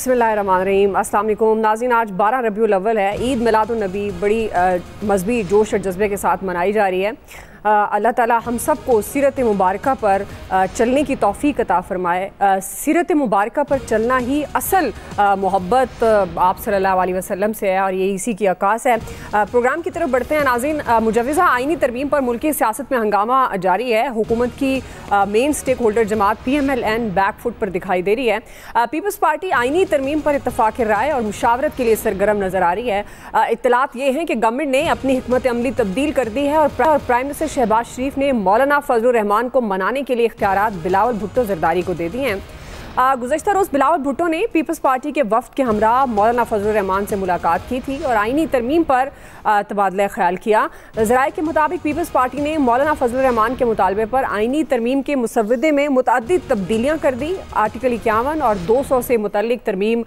बिस्मिल्लाहिर्रहमानिर्रहीम। अस्सलाम वालेकुम नाज़रीन, आज 12 रबीउल अव्वल है। ईद मिलादुन्नबी बड़ी मजहबी जोश और जज्बे के साथ मनाई जा रही है। अल्लाह ताला हम सब को सीरत मुबारका पर चलने की तौफीक अता फ़रमाए। सीरत मुबारका पर चलना ही असल मोहब्बत आप सल्लल्लाहु अलैहि वसल्लम से है और ये इसी की अक्कास है। प्रोग्राम की तरफ बढ़ते हैं नाज़रीन। मुजव्वज़ा आइनी तरमीम पर मुल्की सियासत में हंगामा जारी है। हुकूमत की मेन स्टेक होल्डर जमात PMLN बैक फुट पर दिखाई दे रही है। पीपल्स पार्टी आइनी तरमीम पर इत्तफाक राय और मुशावरत के लिए सरगर्म नज़र आ रही है। इत्तलात ये हैं कि गवर्नमेंट ने अपनी हिकमत अमली तब्दील कर दी है और प्राइम मिनिस्टर शहबाज शरीफ ने मौलाना फजलुर रहमान को मनाने के लिए इख्तियारात बिलावल भुट्टो जरदारी को दे दिए हैं। गुज़श्ता रोज़ बिलावल भुट्टो ने पीपल्स पार्टी के वफ्द के हमरा मौलाना फजलुर रहमान से मुलाकात की थी और आइनी तरमीम पर तबादला ख्याल किया। ज़राए के मुताबिक पीपल्स पार्टी ने मौलाना फजलुर रहमान के मुतालबे पर आइनी तरमीम के मुसव्वदे में मुतअद्दिद तब्दीलियाँ कर दी। आर्टिकल 51 और 200 से मुतल्लिक तरमीम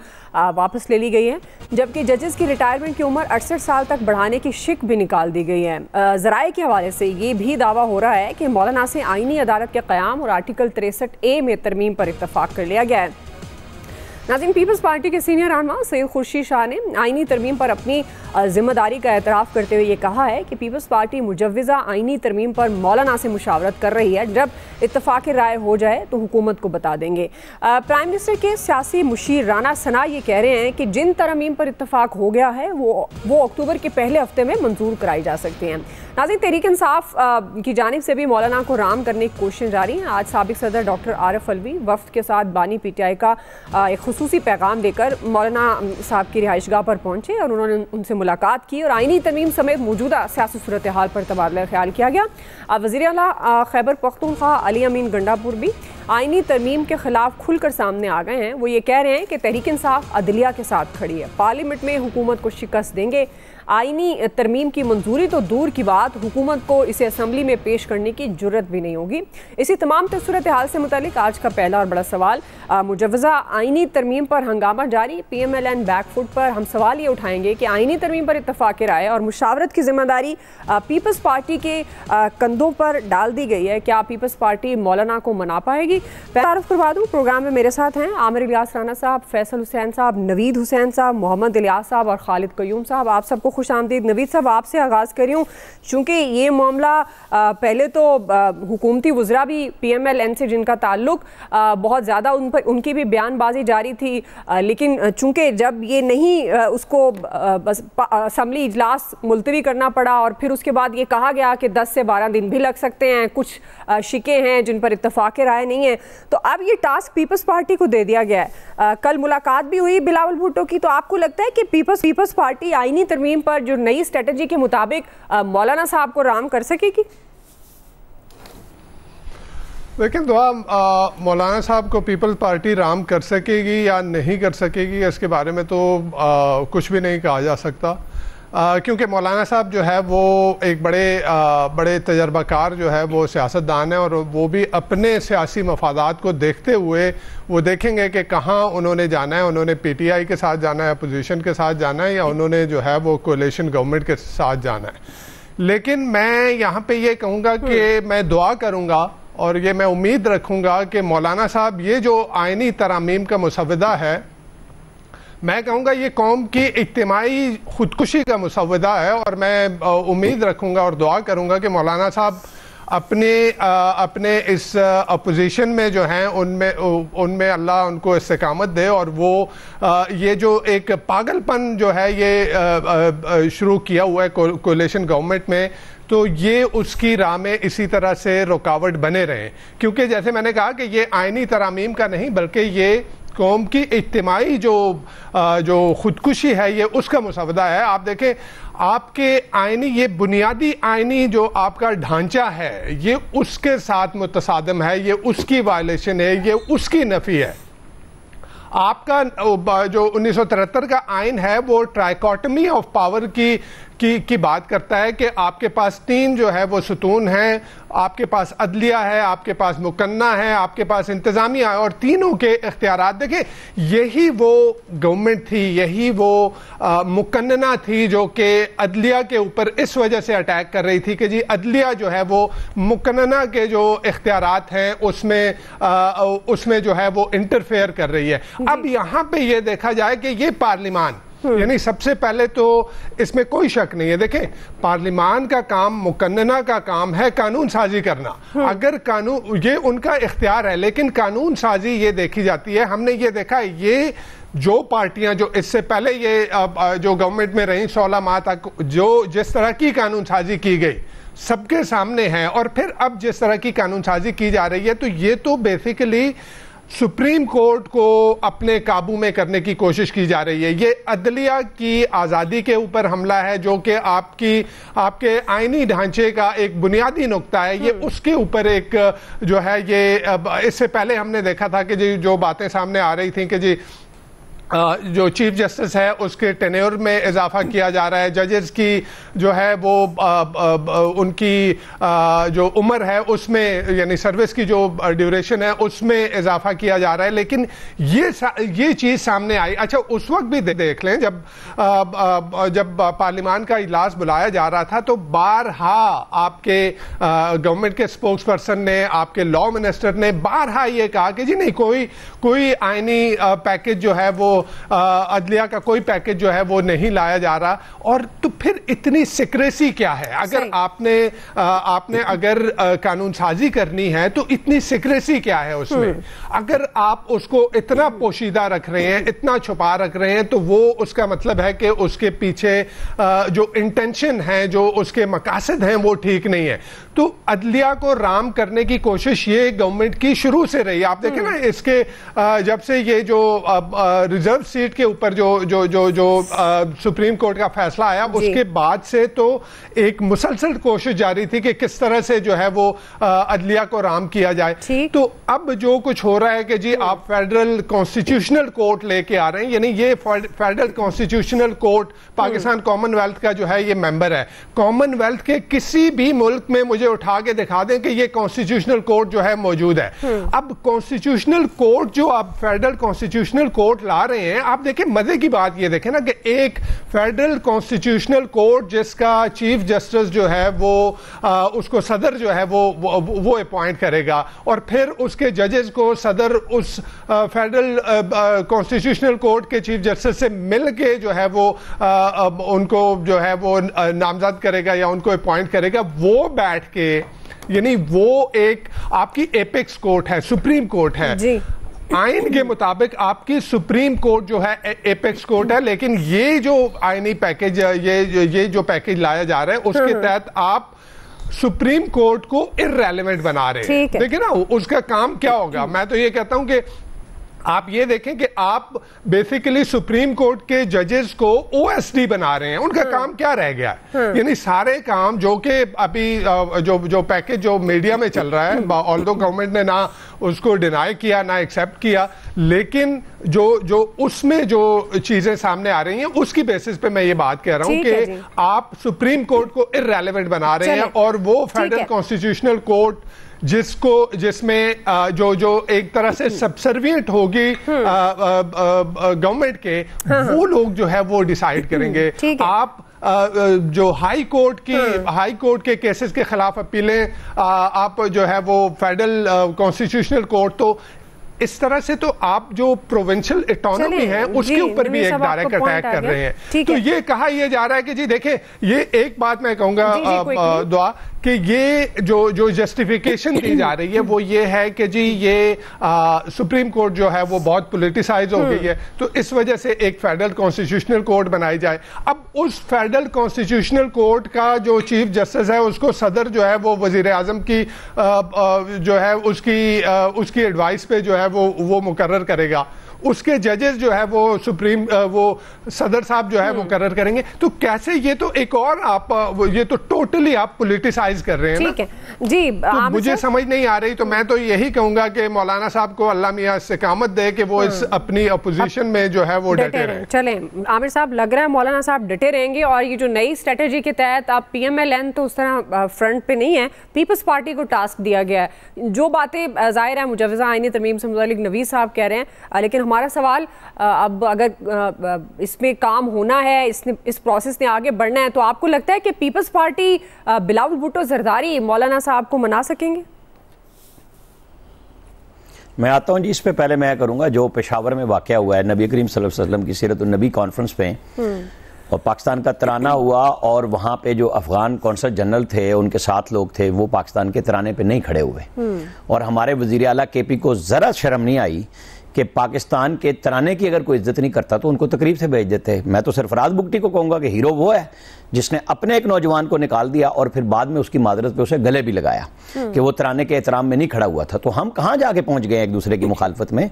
वापस ले ली गई है, जबकि जजेस की रिटायरमेंट की उम्र 68 साल तक बढ़ाने की शिक भी निकाल दी गई है। ज़राए के हवाले से ये भी दावा हो रहा है कि मौलाना से आइनी अदालत के क़याम और आर्टिकल 63A में तरमीम पर इत्तफाक कर लिया गया है। नाज़रीन, पीपल्स पार्टी के सीनियर रहनुमा सैयद खुर्शीद शाह ने आइनी तरमीम पर अपनी जिम्मेदारी का एतराफ़ करते हुए ये कहा है कि पीपल्स पार्टी मुजव्वज़ा आइनी तरमीम पर मौलाना से मुशावरत कर रही है। जब इत्तफाक राय हो जाए तो हुकूमत को बता देंगे। प्राइम मिनिस्टर के सियासी मुशीर राना सना ये कह रहे हैं कि जिन तरमीम पर इत्तफाक हो गया है वो अक्टूबर के पहले हफ्ते में मंजूर कराई जा सकती हैं। नाज़रीन, तहरीक इंसाफ की जानिब से भी मौलाना को राम करने की कोशिश जारी है। आज साबिक सदर डॉक्टर आरिफ अलवी वफ्द के साथ बानी PTI का एक खुसूसी पैगाम देकर मौलाना साहब की रिहाइशगाह पर पहुंचे और उन्होंने उनसे मुलाकात की और आइनी तरमीम समेत मौजूदा सियासी सूरत हाल पर तबादला ख्याल किया गया। वज़ीर आला खैबर पख्तूनख्वा अली अमीन गंडापुर भी आइनी तरमीम के खिलाफ खुलकर सामने आ गए हैं। वो ये कह रहे हैं कि तहरीक इंसाफ अदलिया के साथ खड़ी है, पार्लियामेंट में हुकूमत को शिकस्त देंगे। आइनी तरमीम की मंजूरी तो दूर की बात, हुकूमत को इसे असम्बली में पेश करने की जुर्रत भी नहीं होगी। इसी तमाम सूरत हाल से मुतालिक आज का पहला और बड़ा सवाल, मुजव्वज़ा आइनी तरमीम पर हंगामा जारी, PMLN बैक फुट पर। हम सवाल ये उठाएंगे कि आइनी तरमीम पर इत्तफाक राय और मुशावरत की जिम्मेदारी पीपल्स पार्टी के कंधों पर डाल दी गई है। क्या पीपल्स पार्टी मौलाना को मना पाएगी? तारुफ करवा दूँ, प्रोग्राम में मेरे साथ हैं आमिर इलियास राना साहब, फैसल हुसैन साहब, नवीद हुसैन साहब, मोहम्मद इलियास साहब और खालिद कयूम साहब। आप सबको खुश आमदीद। नवीद साहब, आपसे आगाज़ करी हूँ, चूँकि ये मामला पहले तो हुकूमती वज़रा भी PMLN से जिनका ताल्लुक बहुत ज़्यादा उनकी भी बयानबाजी जारी थी, लेकिन चूँकि जब ये नहीं उसको बस असम्बली इजलास मुलतवी करना पड़ा और फिर उसके बाद ये कहा गया कि 10 से 12 दिन भी लग सकते हैं, कुछ शिकें हैं जिन पर इत्तफाक राय नहीं है, तो अब ये टास्क पीपल्स पार्टी को दे दिया गया है। कल मुलाकात भी हुई बिलावल भुट्टो की, तो आपको लगता है कि पीपल्स पार्टी आइनी तरमीम पर जो नई स्ट्रेटजी के मुताबिक मौलाना साहब को राम कर सकेगी? लेकिन दुआ मौलाना साहब को पीपल्स पार्टी राम कर सकेगी या नहीं कर सकेगी, इसके बारे में तो कुछ भी नहीं कहा जा सकता, क्योंकि मौलाना साहब जो है वो एक बड़े तजर्बाकार जो है वो सियासतदान है और वो भी अपने सियासी मफादात को देखते हुए वो देखेंगे कि कहाँ उन्होंने जाना है। उन्होंने PTI के साथ जाना है, अपोजिशन के साथ जाना है, या उन्होंने जो है वो कोalition गवर्नमेंट के साथ जाना है। लेकिन मैं यहाँ पे ये कहूँगा कि मैं दुआ करूँगा और ये मैं उम्मीद रखूँगा कि मौलाना साहब ये जो आइनी तरामीम का मुसव्वदा है, मैं कहूँगा ये कौम की इज्तिमाई खुदकुशी का मुसव्वदा है और मैं उम्मीद रखूँगा और दुआ करूँगा कि मौलाना साहब अपने इस अपोजिशन में जो हैं उनमें अल्लाह उनको इस्तिकामत दे और वो ये जो एक पागलपन जो है ये शुरू किया हुआ है कोalition गवर्नमेंट में, तो ये उसकी राह में इसी तरह से रुकावट बने रहें। क्योंकि जैसे मैंने कहा कि ये आइनी तरामीम का नहीं बल्कि ये कौम की इज्तिमाई जो खुदकुशी है ये उसका मुसव्वदा है। आप देखें, आपके आइनी ये बुनियादी आइनी जो आपका ढांचा है ये उसके साथ मुतसादिम है, ये उसकी वायलेशन है, ये उसकी नफ़ी है। आपका जो 1973 का आइन है वो ट्राइकोटमी ऑफ पावर की की बात करता है कि आपके पास 3 जो है वो सुतून हैं, आपके पास अदलिया है, आपके पास मुकन्ना है, आपके पास इंतजामिया है, और तीनों के इख्तियारात देखें, यही वो गवर्नमेंट थी, यही वो मुकन्ना थी जो कि अदलिया के ऊपर इस वजह से अटैक कर रही थी कि जी अदलिया जो है वो मुकन्ना के जो इख्तियारात हैं उसमें जो है वो इंटरफेयर कर रही है। अब यहां पे ये देखा जाए कि ये पार्लियामान, यानी सबसे पहले तो इसमें कोई शक नहीं है, देखें पार्लियामान का काम, मुकन्ना का काम है कानून साजी करना। अगर कानून, ये उनका इख्तियार है, लेकिन कानून साजी ये देखी जाती है। हमने ये देखा है, ये जो पार्टियां जो इससे पहले ये जो गवर्नमेंट में रही 16 माह तक, जो जिस तरह की कानून साजी की गई सबके सामने है, और फिर अब जिस तरह की कानून साजी की जा रही है, तो ये तो बेसिकली सुप्रीम कोर्ट को अपने काबू में करने की कोशिश की जा रही है। ये अदलिया की आज़ादी के ऊपर हमला है, जो कि आपके आईनी ढांचे का एक बुनियादी नुक्ता है। ये उसके ऊपर एक जो है, ये इससे पहले हमने देखा था कि जो बातें सामने आ रही थी कि जी जो चीफ जस्टिस है उसके टेन्योर में इजाफा किया जा रहा है, जजेस की जो है वो उनकी जो उम्र है उसमें, यानी सर्विस की जो ड्यूरेशन है उसमें इजाफा किया जा रहा है। लेकिन ये चीज़ सामने आई। अच्छा, उस वक्त भी देख लें जब पार्लियामान का इजलास बुलाया जा रहा था, तो बारहा आपके गवर्नमेंट के स्पोक्स पर्सन ने, आपके लॉ मिनिस्टर ने बारहा ये कहा कि जी नहीं, कोई आईनी पैकेज जो है वो अदलिया का कोई पैकेज जो है वो नहीं लाया जा रहा। और तो फिर इतनी सिक्रेसी क्या है? अगर आपने अगर कानून साजी करनी है तो इतनी सिक्रेसी क्या है उसमें? अगर आप उसको इतना पोशीदा रख रहे हैं, इतना छुपा रख रहे हैं, तो वो उसका मतलब है कि उसके पीछे जो इंटेंशन है, जो उसके मकासद हैं, वो ठीक नहीं है। तो अदलिया को राम करने की कोशिश ये गवर्नमेंट की शुरू से रही। आप देखें ना, इसके जब से ये जो रिजर्व सीट के ऊपर जो सुप्रीम कोर्ट का फैसला आया, उसके बाद से तो एक मुसलसल कोशिश जारी थी कि किस तरह से जो है वो अदलिया को राम किया जाए। तो अब जो कुछ हो रहा है कि जी आप फेडरल कॉन्स्टिट्यूशनल कोर्ट लेके आ रहे हैं, यानी ये federal constitutional court Pakistan Commonwealth का जो है ये मेंबर है। कॉमनवेल्थ के किसी भी मुल्क में मुझे उठा के दिखा दें कि ये कॉन्स्टिट्यूशनल कोर्ट जो है मौजूद है। अब कॉन्स्टिट्यूशनल कोर्ट जो आप फेडरल कॉन्स्टिट्यूशनल कोर्ट ला रहे हैं, आप देखें, मजे की बात ये देखें ना कि एक फेडरल कॉन्स्टिट्यूशनल कोर्ट जिसका चीफ जस्टिस जो है वो उसको सदर जो है वो अपॉइंट करेगा, और फिर उसके जजेस को सदर उस फेडरल कॉन्स्टिट्यूशनल कोर्ट के चीफ जस्टिस से मिल के जो है वो उनको जो है वो नामजद करेगा या उनको अपॉइंट करेगा। वो बैठ के, यानी वो एक आपकी एपेक्स कोर्ट है, सुप्रीम कोर्ट है जी। आइन के मुताबिक आपकी सुप्रीम कोर्ट जो है एपेक्स कोर्ट है, लेकिन ये जो आईनी पैकेज, ये जो पैकेज लाया जा रहा है, उसके तहत आप सुप्रीम कोर्ट को इररेलेवेंट बना रहे हैं। देखिए ना, उसका काम क्या होगा। मैं तो ये कहता हूं कि आप ये देखें कि आप बेसिकली सुप्रीम कोर्ट के जजेस को ओएसडी बना रहे हैं। उनका काम क्या रह गया है? यानी सारे काम जो कि अभी जो पैकेज जो मीडिया में चल रहा है, ऑल्दो गवर्नमेंट ने ना उसको डिनाई किया ना एक्सेप्ट किया, लेकिन जो उसमें जो चीजें सामने आ रही हैं उसकी बेसिस पे मैं ये बात कह रहा हूं कि आप सुप्रीम कोर्ट को इररेलेवेंट बना रहे हैं, और वो फेडरल कॉन्स्टिट्यूशनल कोर्ट जिसमें जो एक तरह से सबसर्विएंट होगी गवर्नमेंट के, वो लोग जो है वो डिसाइड करेंगे। आप जो हाई कोर्ट के केसेस के खिलाफ अपीलें आप जो है वो फेडरल कॉन्स्टिट्यूशनल कोर्ट, तो इस तरह से तो आप जो प्रोविंशियल इकोनॉमी है उसके ऊपर भी एक डायरेक्ट अटैक कर रहे हैं। तो ये कहा यह जा रहा है कि जी देखें, ये एक बात मैं कहूंगा दुआ कि ये जो जस्टिफिकेशन दी जा रही है वो ये है कि जी ये सुप्रीम कोर्ट जो है वो बहुत पॉलिटिसाइज हो गई है, तो इस वजह से एक फेडरल कॉन्स्टिट्यूशनल कोर्ट बनाई जाए। अब उस फेडरल कॉन्स्टिट्यूशनल कोर्ट का जो चीफ जस्टिस है उसको सदर जो है वो वजीर आजम की जो है उसकी एडवाइस पे जो है वो मुकर्रर करेगा। उसके जजेस जो है वो सुप्रीम वो सदर साहब जो है वो मुकर्रर करेंगे। तो कैसे, ये तो एक और आप ये तो टोटली आप पोलिटिसाइज कर रहे हैं। ठीक है जी, तो मुझे समझ नहीं आ रही। तो मैं तो यही कहूंगा कि मौलाना साहब को अल्लाह मियां इस्तिकामत दे कि वो इस अपनी अपोजिशन में जो है वो डटे रहे। चलें आमिर साहब, लग रहा है मौलाना साहब डटे रहेंगे और ये जो नई स्ट्रेटेजी के तहत अब PMLN तो उस तरह फ्रंट पे नहीं है, पीपल्स पार्टी को टास्क दिया गया है। जो बातें जाहिर है मुजव्वज़ा आईनी तरमीम से मुतालिक नवीद साहब कह रहे हैं, लेकिन हमारा सवाल अब अगर इसमें काम होना है, इस प्रोसेस में आगे बढ़ना है, तो आपको लगता है कि पीपल्स पार्टी बिलावल भुट्टो जरदारी मौलाना साहब को मना सकेंगे? मैं आता हूँ जी, इस पे पहले मैं करूँगा जो पेशावर में वाक़या हुआ है नबी करीम सल्लल्लाहु अलैहि वसल्लम की सीरत नबी कॉन्फ्रेंस पे और पाकिस्तान का तराना हुआ और वहाँ पे जो अफगान कौंसल जनरल थे उनके 7 लोग थे वो पाकिस्तान के तराने पे नहीं खड़े हुए और हमारे वज़ीर आला KP को ज़रा शर्म नहीं आई कि पाकिस्तान के तराने की अगर कोई इज्जत नहीं करता तो उनको तकरीब से भेज देते। मैं तो सरफराज बुगटी को कहूँगा कि हीरो वो है जिसने अपने एक नौजवान को निकाल दिया और फिर बाद में उसकी मादरत पे उसे गले भी लगाया कि वो तराने के एहतराम में नहीं खड़ा हुआ था। तो हम कहाँ जाके पहुँच गए एक दूसरे की मुखालफत में।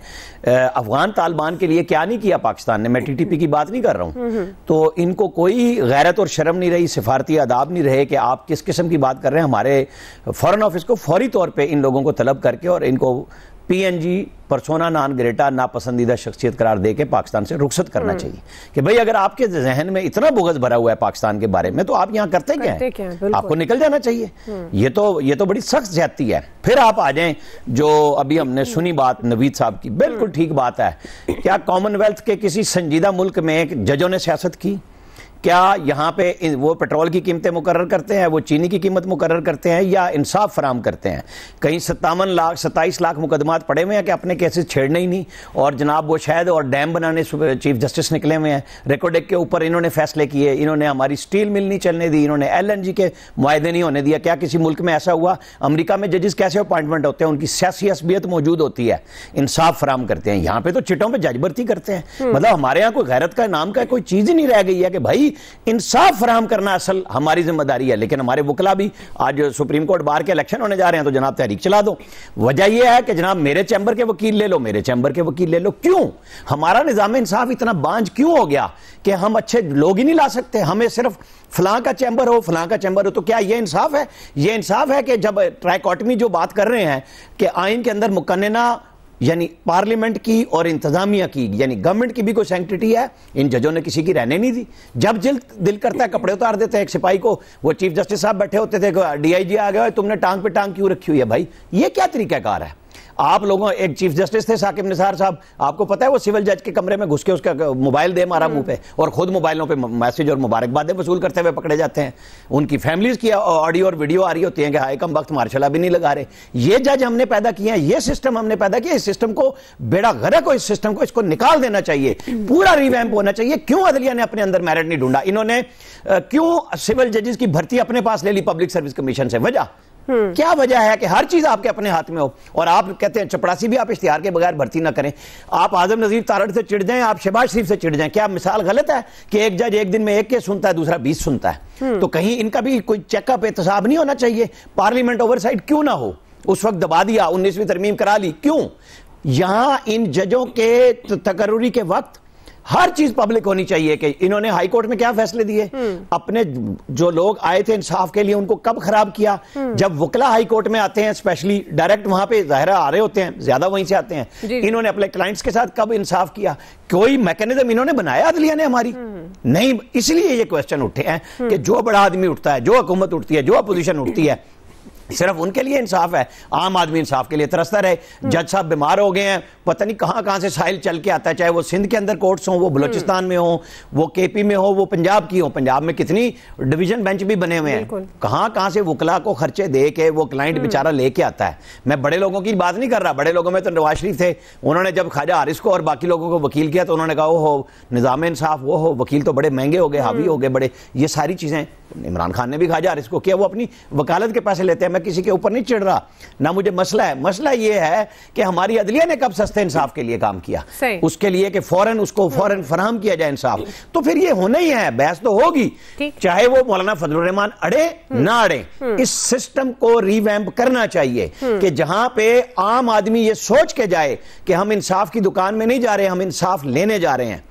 अफगान तालिबान के लिए क्या नहीं किया पाकिस्तान ने, मैं TTP की बात नहीं कर रहा हूँ। तो इनको कोई गैरत और शर्म नहीं रही, सिफारती आदाब नहीं रहे कि आप किस किस्म की बात कर रहे हैं। हमारे फॉरेन ऑफिस को फौरी तौर पर इन लोगों को तलब करके और इनको PNG परसोना नॉन ग्रेटा नापसंदीदा शख्सियत करार दे के पाकिस्तान से रुखसत करना चाहिए कि भाई अगर आपके जहन में इतना बुग़्ज़ भरा हुआ है पाकिस्तान के बारे में तो आप यहाँ करते क्या हैं? आपको निकल जाना चाहिए। ये तो बड़ी सख्त ज्यादती है। फिर आप आ जाएं जो अभी हमने सुनी बात नवीद साहब की, बिल्कुल ठीक बात है। क्या कॉमनवेल्थ के किसी संजीदा मुल्क में जजों ने सियासत की? क्या यहाँ पे वो पेट्रोल की कीमतें मुकर्रर करते हैं, वो चीनी की कीमत मुकर्रर करते हैं या इंसाफ फराम करते हैं? कहीं 27 लाख मुकदमात पड़े हुए हैं कि अपने केसेस छेड़ने ही नहीं। और जनाब वो शायद और डैम बनाने चीफ जस्टिस निकले हुए हैं, रेकोडेक के ऊपर इन्होंने फैसले किए, इन्होंने हमारी स्टील मिल नहीं चलने दी, इन्होंने LNG के मुआहदे नहीं होने दिया। क्या किसी मुल्क में ऐसा हुआ? अमेरिका में जजेस कैसे अपॉइंटमेंट होते हैं, उनकी सियासी असबियत मौजूद होती है, इंसाफ फराम करते हैं। यहाँ पे तो चिटों पर जज भर्ती करते हैं। मतलब हमारे यहाँ कोई गैरत का नाम का कोई चीज ही नहीं रह गई है कि भाई इंसाफ फराहम करना असल हमारी जिम्मेदारी है। लेकिन हमारे वकला भी आज सुप्रीम कोर्ट बार के इलेक्शन होने जा रहे हैं तो जनाब तहरीक चला दो। वजह यह है कि जनाब मेरे चैम्बर के वकील ले लो, मेरे चैम्बर के वकील ले लो। क्यों? हमारा निजाम इंसाफ इतना बांझ क्यों हो गया कि हम अच्छे लोग ही नहीं ला सकते? हमें सिर्फ फलां का चैम्बर हो, फलां का चैम्बर हो। तो क्या ये इंसाफ है? ये इंसाफ है कि जब ट्राइकॉटमी जो बात कर रहे हैं कि आइन के अंदर मुकन्नना यानी पार्लियामेंट की और इंतजामिया की यानी गवर्नमेंट की भी कोई सैंक्टिटी है, इन जजों ने किसी की रहने नहीं दी। जब दिल करता है कपड़े उतार देते हैं। एक सिपाही को वो चीफ जस्टिस साहब बैठे होते थे, DIG आ गया, तुमने टांग पे टांग क्यों रखी हुई है? भाई ये क्या तरीकाकार है? आप लोगों, एक चीफ जस्टिस थे साकिब निसार साहब, आपको पता है वो सिविल जज के कमरे में घुस के उसका मोबाइल दे मारा मुंह पे और खुद मोबाइलों पे मैसेज और मुबारकबादें वसूल करते हुए पकड़े जाते हैं। उनकी फैमिलीज की ऑडियो और वीडियो आ रही होती है कि हाय कम वक्त मार्शल भी नहीं लगा रहे। ये जज हमने पैदा किए हैं, ये सिस्टम हमने पैदा किया। इस सिस्टम को बेड़ा गर्क हो, इस सिस्टम को इसको निकाल देना चाहिए, पूरा रिवैम्प होना चाहिए। क्यों अदलिया ने अपने अंदर मेरिट नहीं ढूंढा? इन्होंने क्यों सिविल जजेस की भर्ती अपने पास ले ली पब्लिक सर्विस कमीशन से? वजह क्या वजह है कि हर चीज आपके अपने हाथ में हो और आप कहते हैं चपरासी भी आप इश्तिहार के बगैर भर्ती ना करें। आप आजम नजीर तारड़ से चिढ़ जाएं, आप शहबाज शरीफ से चिढ़ जाएं। क्या मिसाल गलत है कि एक जज एक दिन में एक केस सुनता है, दूसरा 20 सुनता है? तो कहीं इनका भी कोई चेकअप एहतसाब नहीं होना चाहिए? पार्लियामेंट ओवरसाइट क्यों ना हो? उस वक्त दबा दिया, 19वीं तरमीम करा ली, क्यों? यहां इन जजों के तकर्रुरी के वक्त हर चीज पब्लिक होनी चाहिए कि इन्होंने हाई कोर्ट में क्या फैसले दिए, अपने जो लोग आए थे इंसाफ के लिए उनको कब खराब किया। जब वकला हाई कोर्ट में आते हैं स्पेशली डायरेक्ट वहां पे जाहिरा आ रहे होते हैं, ज्यादा वहीं से आते हैं, इन्होंने अपने क्लाइंट्स के साथ कब इंसाफ किया? कोई मैकेनिज्म इन्होंने बनाया अदलिया ने हमारी? नहीं। इसलिए ये क्वेश्चन उठे हैं कि जो बड़ा आदमी उठता है, जो हुकूमत उठती है, जो अपोजिशन उठती है, सिर्फ उनके लिए इंसाफ है, आम आदमी इंसाफ के लिए तरसता रहे। जज साहब बीमार हो गए हैं, पता नहीं कहां से साहिल चल के आता है, चाहे वो सिंध के अंदर कोर्ट्स हो, वो बलोचिस्तान में हो, वो KP में हो, वो पंजाब की हो। पंजाब में कितनी डिवीजन बेंच भी बने हुए हैं। कहां से वकला को खर्चे दे के वो क्लाइंट बेचारा लेके आता है। मैं बड़े लोगों की बात नहीं कर रहा, बड़े लोगों में तो नवाज शरीफ थे, उन्होंने जब ख्वाजा हारिस को और बाकी लोगों को वकील किया तो उन्होंने कहा हो निजाम इंसाफ, वो हो वकील तो बड़े महंगे हो गए, हावी हो गए बड़े। ये सारी चीजें इमरान खान ने भी कहा यार इसको किया, वो अपनी वकालत के पैसे लेते हैं, मैं किसी के ऊपर नहीं चिढ़ रहा ना, मुझे मसला है। मसला ये है कि हमारी अदलिया ने कब सस्ते इंसाफ के लिए काम किया, उसके लिए कि फौरन उसको फौरन फराहम किया जाए इंसाफ। तो फिर ये होना ही है, बहस तो होगी, चाहे वो मौलाना फजलुर रहमान अड़े ना अड़े। इस सिस्टम को रिवैम्प करना चाहिए कि जहां पे आम आदमी ये सोच के जाए कि हम इंसाफ की दुकान में नहीं जा रहे, हम इंसाफ लेने जा रहे हैं।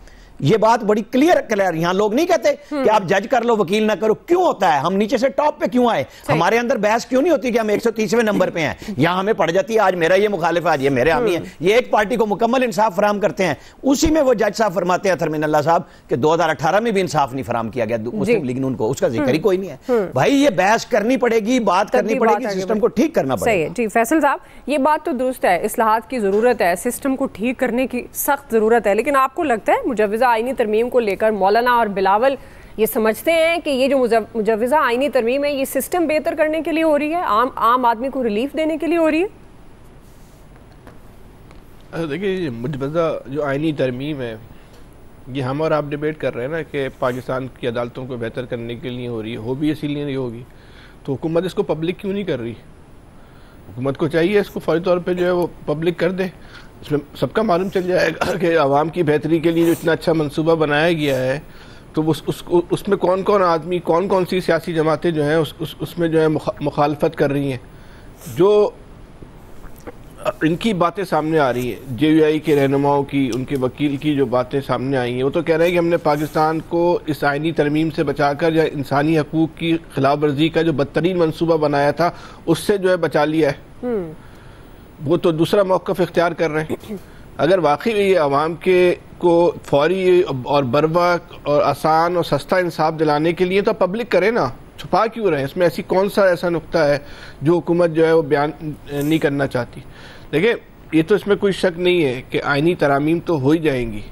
ये बात बड़ी क्लियर। यहां लोग नहीं कहते कि आप जज कर लो वकील ना करो। क्यों होता है? हम नीचे से टॉप पे क्यों आए? हमारे अंदर बहस क्यों नहीं होती कि हम 130वें नंबर पे हैं? यहां हमें पड़ जाती है आज मेरा ये मुखालिफ है, आज ये मेरे हामी है। ये एक पार्टी को मुकम्मल इंसाफ फराहम करते हैं, उसी में वो जज साहब फरमाते हैं थरमीन अल्लाह साहब कि 2018 में भी इंसाफ नहीं फराहम किया गया मुस्लिम लीग नून को, उसका जिक्र ही कोई नहीं है। भाई ये बहस करनी पड़ेगी, बात करनी पड़ेगी, सिस्टम को ठीक करना पड़ेगा। जी फैसल साहब, ये बात तो दुरुस्त है, इस्लाहात की जरूरत है, सिस्टम को ठीक करने की सख्त जरूरत है, लेकिन आपको लगता है मुजव्विज़ा आईनी तरमीम को लेकर मौलाना और बिलावल ये समझते हैं कि ये जो मुजव्विज़ा आईनी तरमीम है ये सिस्टम बेहतर करने के लिए हो रही है, आम आदमी को रिलीफ देने के लिए हो रही है? देखिए, मुजव्विज़ा जो आईनी तरमीम है ये हम और आप डिबेट कर रहे हैं ना कि पाकिस्तान की अदालतों को बेहतर करने के लिए हो रही है, हो भी इसीलिए नहीं होगी तो हुकूमत इसको पब्लिक क्यों नहीं कर रही? हुकूमत को चाहिए इसको फौरी तौर पे जो है वो पब्लिक कर दे, इसमें सबका मालूम चल जाएगा कि आवाम की बेहतरी के लिए जो इतना अच्छा मंसूबा बनाया गया है तो उसमें कौन कौन आदमी, कौन कौन सी सियासी जमातें जो हैं उसमें जो है मुखालफत कर रही हैं। जो इनकी बातें सामने आ रही है, JUI के रहनुमाओं की, उनके वकील की जो बातें सामने आई हैं, वो तो कह रहे हैं कि हमने पाकिस्तान को इस आईनी तरमीम से बचाकर या इंसानी हकूक़ की खिलाफ वर्जी का जो बदतरीन मंसूबा बनाया था उससे जो है बचा लिया है। वो तो दूसरा मौक़िफ़ इख्तियार कर रहे हैं। अगर वाकई ये आवाम के को फौरी और बर्वक्त और आसान और सस्ता इंसाफ दिलाने के लिए तो पब्लिक करे ना, छुपा क्यों रहे? इसमें ऐसी कौन सा ऐसा नुक्ता है जो हुकूमत जो है वो बयान नहीं करना चाहती? देखिए, ये तो इसमें कोई शक नहीं है कि आईनी तरामीम तो हो ही जाएंगी,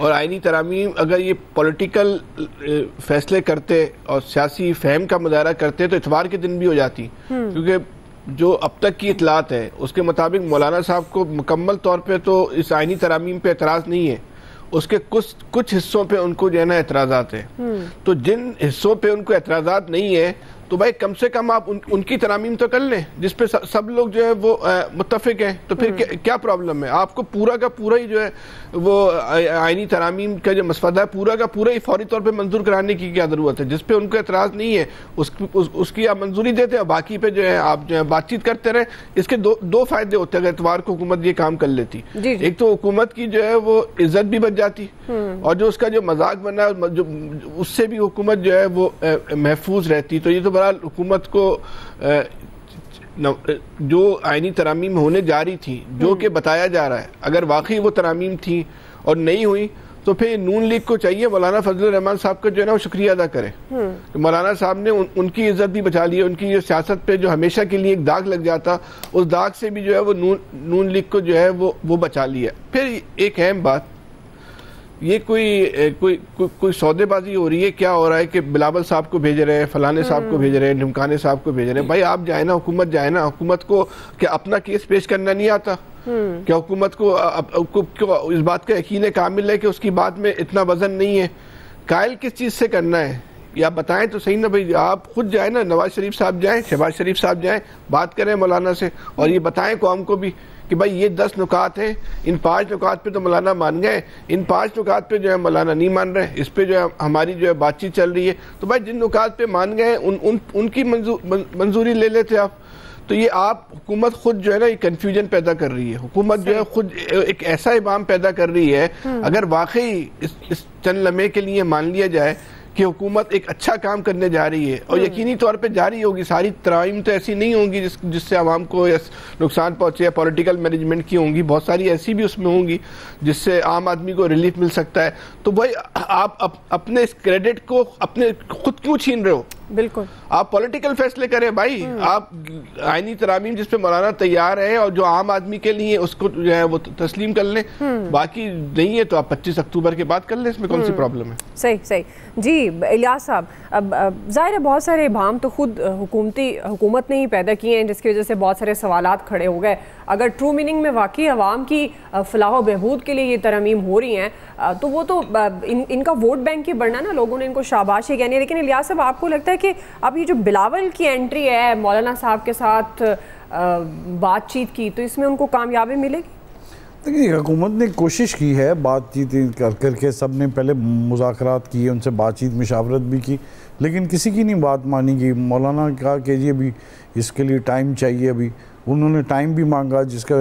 और आईनी तरामीम अगर ये पॉलिटिकल फैसले करते और सियासी फहम का मुजाहरा करते तो इतवार के दिन भी हो जाती, क्योंकि जो अब तक की इतलात है उसके मुताबिक मौलाना साहब को मुकम्मल तौर पे तो इस आईनी तरामीम पे एतराज़ नहीं है, उसके कुछ हिस्सों पे उनको जो है ना एतराज़ात है। तो जिन हिस्सों पे उनको एतराज़ात नहीं है तो भाई कम से कम आप उनकी तरामीम तो कर लें जिस पे सब लोग जो है वो मुत्तफिक हैं, तो फिर क्या प्रॉब्लम है? आपको पूरा का पूरा ही जो है वो आईनी तरामीम का जो मसवदा है पूरा का पूरा ही फौरी तौर पे मंजूर कराने की क्या ज़रूरत है? जिस पे उनको एतराज़ नहीं है उसकी आप मंजूरी देते हैं, बाकी पे जो है आप जो है बातचीत करते रहे। इसके दो फायदे होते हैं अगर इतवार को हुकूमत ये काम कर लेती। एक तो हुकूमत की जो है वो इज्जत भी बच जाती, और जो उसका जो मजाक बना जो उससे भी हुकूमत जो है वो महफूज रहती। तो ये तो बहरहाल हुकूमत को जो आईनी तरामीम होने जा रही थी, जो कि बताया जा रहा है, अगर वाकई वो तरामीम थी और नहीं हुई तो फिर नून लीग को चाहिए मौलाना फजलुर रहमान साहब का जो है ना वो शुक्रिया अदा करे। तो मौलाना साहब ने उनकी इज्जत भी बचा ली, उनकी जो सियासत पे जो हमेशा के लिए एक दाग लग जाता उस दाग से भी जो है वो नून लीग को जो है वो बचा लिया। फिर एक अहम बात, ये कोई सौदेबाजी हो रही है, क्या हो रहा है कि बिलावल साहब को भेज रहे हैं, फलाने साहब को भेज रहे हैं, ढिमकाने साहब को भेज रहे हैं। भाई आप जाए ना, हुकूमत जाए ना, हुकूमत को क्या अपना केस पेश करना नहीं आता? क्या हुकूमत को इस बात का यकीन कामिल है कि उसकी बात में इतना वजन नहीं है? कायल किस चीज़ से करना है या बताएं तो सही ना भाई। आप खुद जाए ना, नवाज शरीफ साहब जाएं, शहबाज शरीफ साहब जाएं, बात करें मौलाना से और ये बताएं कौम को भी कि भाई ये 10 नुकात हैं, इन 5 नुकात पे तो मौलाना मान गए, इन 5 नुकात पे जो है मौलाना नहीं मान रहे, इस पे जो है हमारी जो है बातचीत चल रही है। तो भाई जिन नुकात पे मान गए उनकी मंजूरी ले लेते आप। तो ये आप हुकूमत खुद जो है ना ये कन्फ्यूजन पैदा कर रही है, हुकूमत जो है खुद एक ऐसा इबाम पैदा कर रही है। अगर वाकई इस चंद लम्हे के लिए मान लिया जाए कि हुकूमत एक अच्छा काम करने जा रही है और यकीनी तौर पे जारी होगी, सारी तरामीम तो ऐसी नहीं होंगी जिससे आवाम को नुकसान पहुंचे या पॉलिटिकल मैनेजमेंट की होंगी, बहुत सारी ऐसी भी उसमें होंगी जिससे आम आदमी को रिलीफ मिल सकता है। तो भाई आप अपने इस क्रेडिट को अपने खुद क्यों छीन रहे हो? बिल्कुल आप पॉलिटिकल फैसले करें भाई। आप आईनी तरामीम जिस पे मौलाना तैयार है और जो आम आदमी के लिए उसको जो है वो तस्लीम कर लें, बाकी नहीं है तो आप 25 अक्टूबर के बाद कर लें, इसमें कौन सी प्रॉब्लम है? सही सही जी इलियास साहब, अब जाहिर है बहुत सारे इबाम तो खुद हुकूमत ने ही पैदा किए हैं जिसकी वजह से बहुत सारे सवालात खड़े हो गए। अगर ट्रू मीनिंग में वाकई आवाम की फलाह बहबूद के लिए ये तरमीम हो रही हैं तो वो तो इनका वोट बैंक ही बढ़ना ना, लोगों ने इनको शाबाशी कहनी है। लेकिन इलियास साहब आपको लगता है है कि अब ये जो बिलावल की एंट्री है मौलाना साहब के साथ बातचीत की, तो इसमें उनको कामयाबी मिलेगी? देखिए, हुकूमत ने कोशिश की है, बातचीत करके सब ने पहले मुज़ाकरात किए, उनसे बातचीत मशावरत भी की, लेकिन किसी की नहीं बात मानी गई। मौलाना कहा कि जी अभी इसके लिए टाइम चाहिए, अभी उन्होंने टाइम भी मांगा, जिसका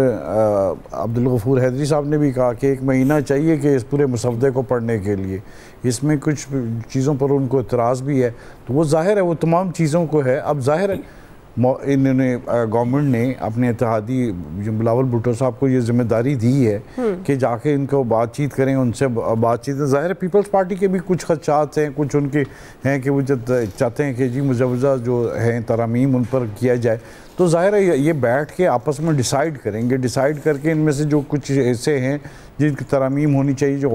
अब्दुल गफूर हैदरी साहब ने भी कहा कि 1 महीना चाहिए कि इस पूरे मसवदे को पढ़ने के लिए। इसमें कुछ चीज़ों पर उनको इतराज़ भी है, तो वो ज़ाहिर है वो तमाम चीज़ों को है। अब ज़ाहिर है इन्होंने गवर्नमेंट ने अपने इत्तेहादी बिलावल भुट्टो साहब को ये जिम्मेदारी दी है कि जाके इनको बातचीत करें, उनसे बातचीत। ज़ाहिर है पीपल्स पार्टी के भी कुछ खदशात हैं, कुछ उनके हैं कि वो चाहते हैं कि जी मुजवजा जो हैं तरामीम उन पर किया जाए। तो ज़ाहिर है ये बैठ के आपस में डिसाइड करेंगे, डिसाइड करके इनमें से जो कुछ ऐसे हैं जिनकी तरामीम होनी चाहिए जो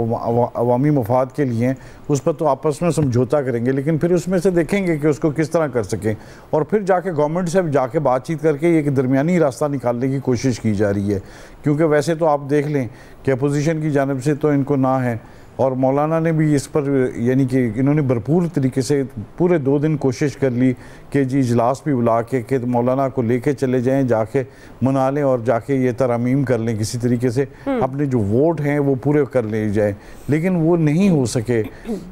अवामी मफाद के लिए हैं, उस पर तो आपस में समझौता करेंगे, लेकिन फिर उसमें से देखेंगे कि उसको किस तरह कर सकें, और फिर जाके गवर्नमेंट से जाके बातचीत करके एक दरमियानी रास्ता निकालने की कोशिश की जा रही है। क्योंकि वैसे तो आप देख लें कि अपोजिशन की जानिब से तो इनको ना है, और मौलाना ने भी इस पर यानी कि इन्होंने भरपूर तरीके से पूरे 2 दिन कोशिश कर ली कि जी इजलास भी बुला के मौलाना को लेके चले जाएं, जाके मना लें और जाके ये तरमीम कर लें, किसी तरीके से अपने जो वोट हैं वो पूरे कर ले जाएं। लेकिन वो नहीं हो सके,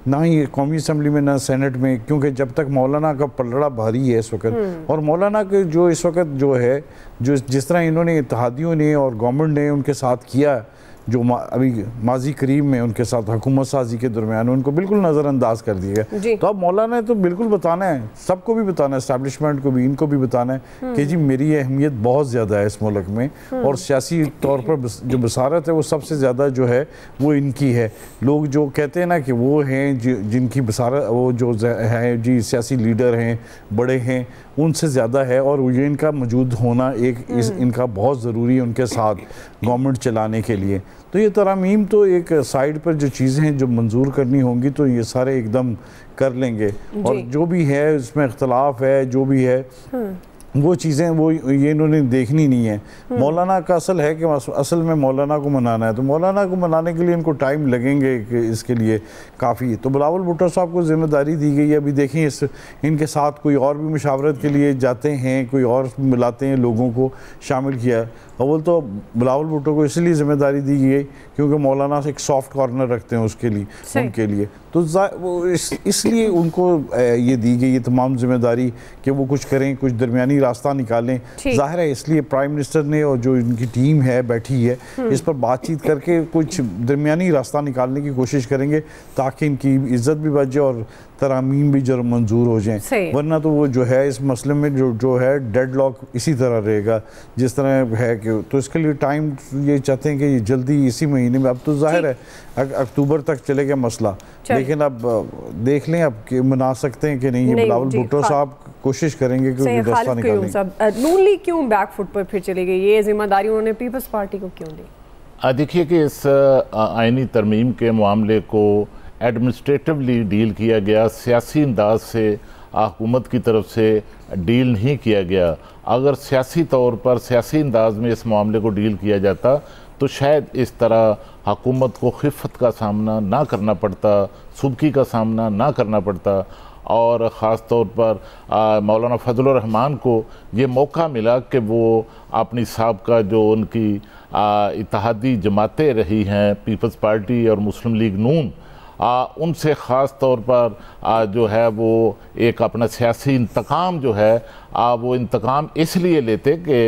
ना ही कौमी असम्बली में ना सेनेट में, क्योंकि जब तक मौलाना का पलड़ा भारी है इस वक्त, और मौलाना के जो इस वक्त जो है जो जिस तरह इन्होंने इत्तेहादियों ने और गवर्नमेंट ने उनके साथ किया, जो अभी माजी करीब में उनके साथ हुकूमत साजी के दरमियान उनको बिल्कुल नज़रअंदाज कर दिया गया। तो अब मौलाना ने तो बिल्कुल बताना है, सबको भी बताना है, इस्टेब्लिशमेंट को भी, इनको भी बताना है कि जी मेरी अहमियत बहुत ज़्यादा है इस मुल्क में, और सियासी तौर पर जो बसारत है वो सबसे ज़्यादा जो है वो इनकी है। लोग जो कहते हैं ना कि वो हैं जिनकी बसारत, वो जो है जी सियासी लीडर हैं, बड़े हैं, उनसे ज़्यादा है, और ये इनका मौजूद होना इनका बहुत ज़रूरी है उनके साथ गवर्नमेंट चलाने के लिए। तो ये तरामीम तो एक साइड पर जो चीज़ें हैं जो मंजूर करनी होंगी तो ये सारे एकदम कर लेंगे, और जो भी है इसमें इख्तलाफ है, जो भी है वो चीज़ें वो ये इन्होंने देखनी नहीं है। मौलाना का असल है कि असल में मौलाना को मनाना है, तो मौलाना को मनाने के लिए इनको टाइम लगेंगे कि इसके लिए काफ़ी। तो बिलावल भुट्टो साहब को जिम्मेदारी दी गई है, अभी देखें इनके साथ कोई और भी मुशावरत के लिए जाते हैं, कोई और मिलाते हैं, लोगों को शामिल किया। अव्वल तो बिलावल भुट्टो को इसलिए जिम्मेदारी दी गई क्योंकि मौलाना से एक सॉफ्ट कॉर्नर रखते हैं उसके लिए, उनके लिए, तो वो इसलिए उनको ये दी गई ये तमाम जिम्मेदारी कि वो कुछ करें, कुछ दरमियानी रास्ता निकालें। जाहिर है इसलिए प्राइम मिनिस्टर ने और जो इनकी टीम है बैठी है इस पर बातचीत करके कुछ दरमियानी रास्ता निकालने की कोशिश करेंगे ताकि इनकी इज्जत भी बच जाए और तरामीम भी जरूर मंजूर हो जाएं। वरना तो वो जो है इस मसले में जो है डेडलॉक इसी तरह रहेगा जिस तरह है कि, तो इसके लिए टाइम ये चाहते हैं कि जल्दी इसी महीने में, अब तो जाहिर है अक्टूबर तक चलेगा मसला, लेकिन अब देख लें अब कि मना सकते हैं कि नहीं। ये बिलावल भुट्टो साहब कोशिश करेंगे कि रास्ता निकालें। नून लीग क्यों बैक फुट पर फिर चली गई, ये जिम्मेदारी उन्होंने पीपल्स पार्टी को क्यों दी? देखिए कि इस आईनी तरमीम के मामले को एडमिनिस्ट्रेटिवली डील किया गया, सियासी अंदाज से हुकूमत की तरफ से डील नहीं किया गया। अगर सियासी तौर पर सियासी अंदाज में इस मामले को डील किया जाता तो शायद इस तरह हुकूमत को खिफ़त का सामना ना करना पड़ता, सुबकी का सामना ना करना पड़ता, और ख़ास तौर पर मौलाना फजलुर रहमान को ये मौका मिला कि वो अपनी साबका जो उनकी इत्तेहादी जमातें रही हैं पीपल्स पार्टी और मुस्लिम लीग नून, उनसे ख़ास तौर पर जो है वो एक अपना सियासी इंतकाम जो है वो इंतकाम इसलिए लेते कि